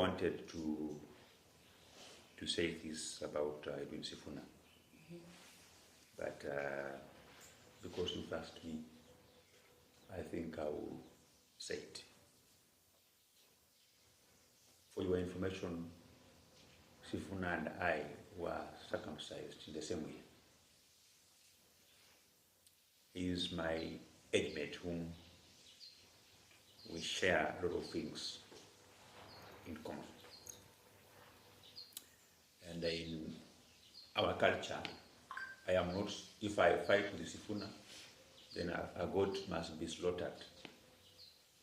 wanted to say this about EDWIN SIFUNA, but because you've asked me, I think I will say it. For your information, Sifuna and I were circumcised in the same way. He is my age mate whom we share a lot of things in common. And in our culture, I am not, if I fight with the Sifuna, then a goat must be slaughtered,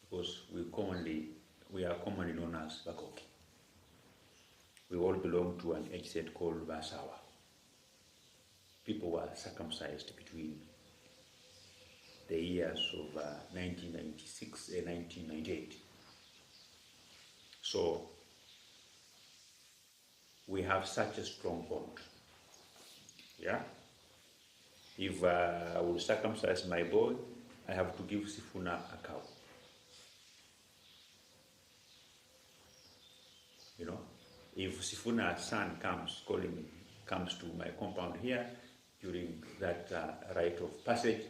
because we are commonly known as Bakoki. We all belong to an age set called barasa. People were circumcised between the years of 1996 and 1998. So we have such a strong bond. Yeah? If I will circumcise my boy, I have to give Sifuna a cow. You know? If Sifuna's son comes to my compound here during that rite of passage,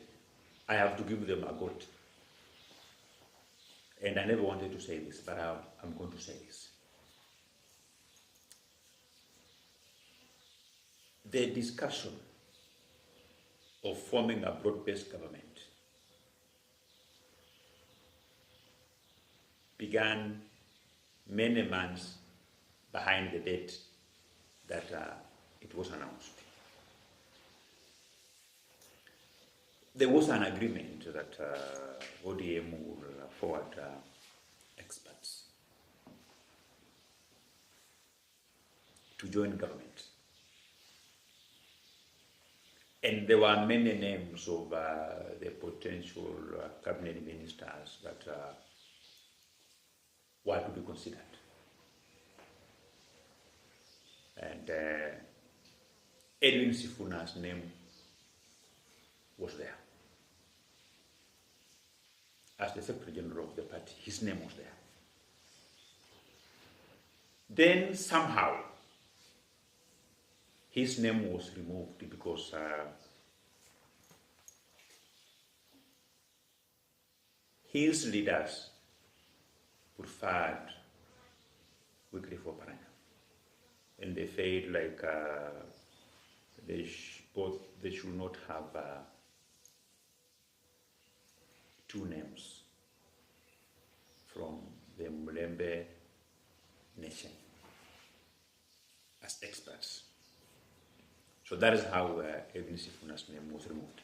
I have to give them a goat. And I never wanted to say this, but I'm going to say this. The discussion of forming a broad-based government began many months behind the date that it was announced. There was an agreement that ODM will forward experts to join government. And there were many names of the potential cabinet ministers that were to be considered. And EDWIN SIFUNA's name was there. As the Secretary General of the party, his name was there. Then somehow, his name was removed because his leaders preferred weekly for Parana. And they felt like they should not have two names from the Mulembe nation as experts. So that is how EDWIN SIFUNA's name was removed.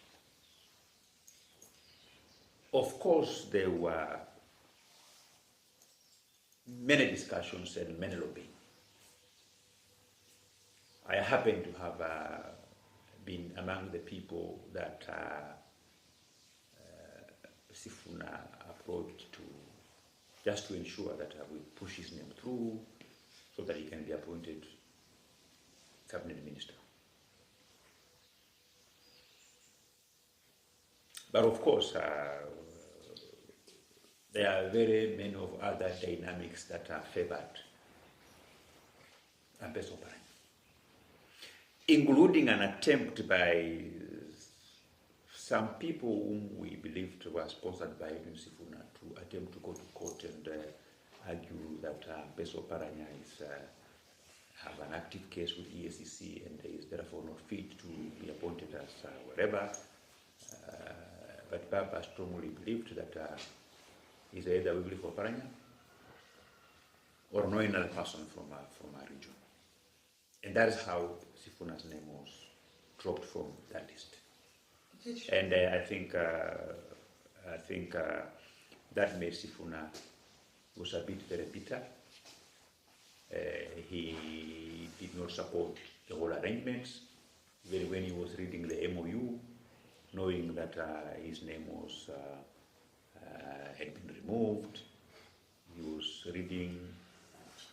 Of course, there were many discussions and many lobbying. I happen to have been among the people that Sifuna approached just to ensure that we push his name through so that he can be appointed cabinet minister. But of course, there are very many of other dynamics that are favored Ampeso Parana, including an attempt by some people whom we believed were sponsored by EDWIN SIFUNA to attempt to go to court and argue that Ampeso Parana have an active case with EACC and is therefore not fit to be appointed as whatever. But Papa strongly believed that he's either weekly for Parana or no another person from our region. And that is how Sifuna's name was dropped from that list. And I think that made Sifuna was a bit very bitter. He did not support the whole arrangements, even when he was reading the MOU, knowing that his name was had been removed. He was reading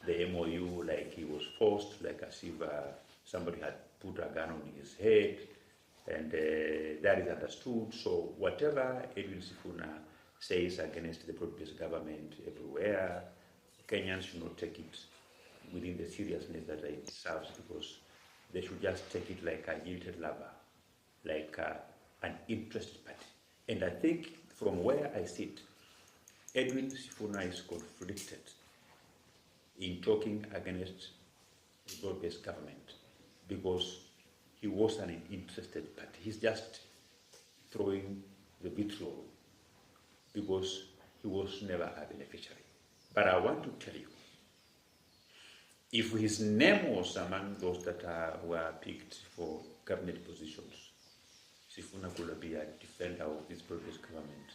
the MOU like he was forced, like as if somebody had put a gun on his head, and that is understood. So whatever EDWIN SIFUNA says against the broad-based government everywhere, Kenyans should not take it within the seriousness that it deserves, because they should just take it like a jilted lover, like an interested party. And I think from where I sit, EDWIN SIFUNA is conflicted in talking against the broad-based government because he was an interested party. He's just throwing the vitriol because he was never a beneficiary. But I want to tell you, if his name was among those that were picked for cabinet positions, Sifuna could be a defender of this broad-based government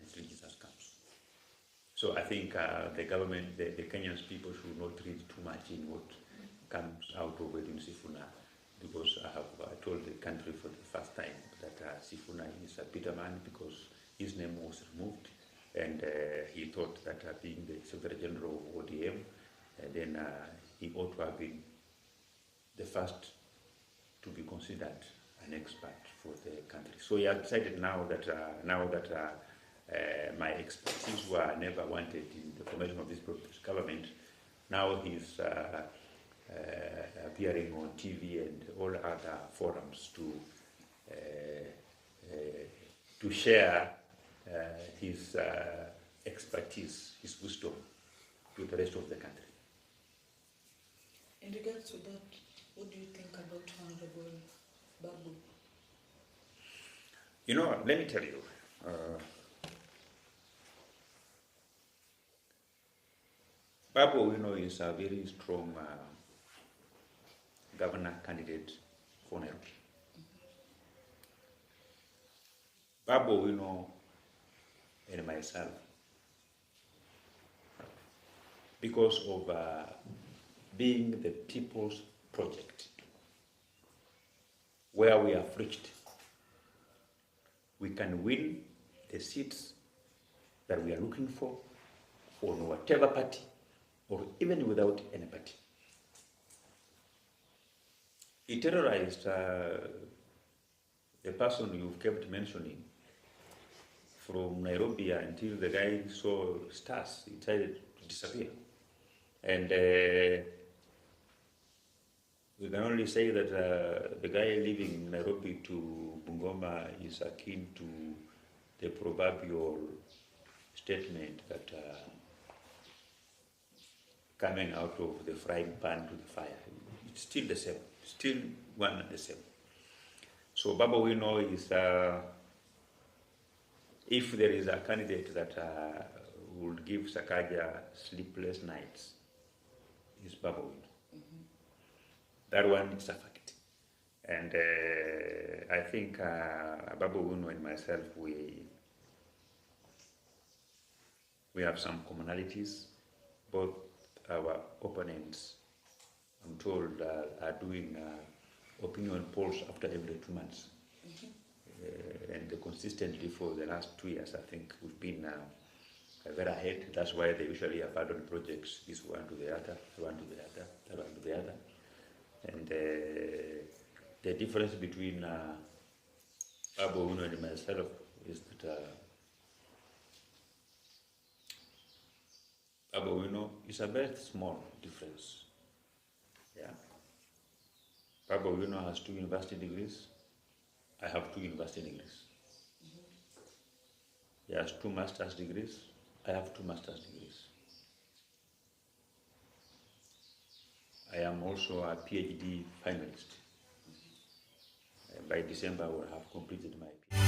until Jesus comes. So I think the government, the Kenyan people should not read too much in what comes out of EDWIN SIFUNA, because I have told the country for the first time that Sifuna is a bitter man because his name was removed, and he thought that being the Secretary General of ODM, then he ought to have been the first to be considered an expert for the country. So he has decided now that my expertise were never wanted in the formation of this government. Now he's appearing on TV and all other forums to share his expertise, his wisdom to the rest of the country. In regards to that, what do you think about Honorable Babu? You know, let me tell you, Babu, is a very strong governor candidate for Nairobi. Babu, and myself, because of being the people's project, where we have reached, we can win the seats that we are looking for on whatever party, or even without any party. He terrorized the person you've kept mentioning from Nairobi until the guy saw stars. He decided to disappear. And we can only say that the guy living in Nairobi to Bungoma is akin to the proverbial statement that coming out of the frying pan to the fire. It's still the same, still one and the same. So Baba Wino is, if there is a candidate that would give Sakaja sleepless nights, is Baba Wino. Mm-hmm. That one is a fact. And I think Baba Wino and myself, we have some commonalities. Both our opponents, I'm told, are doing opinion polls after every 2 months. Mm-hmm. And consistently for the last 2 years, I think we've been very ahead. That's why they usually abandon projects, this one to the other, one to the other, that one to the other. And the difference between Babu Wino and myself is that Babu Wino is a very small difference. Yeah. Babu Wino has 2 university degrees. I have 2 university degrees. Mm-hmm. He has 2 master's degrees. I have 2 master's degrees. I am also a PhD finalist. Mm-hmm. By December, I will have completed my PhD.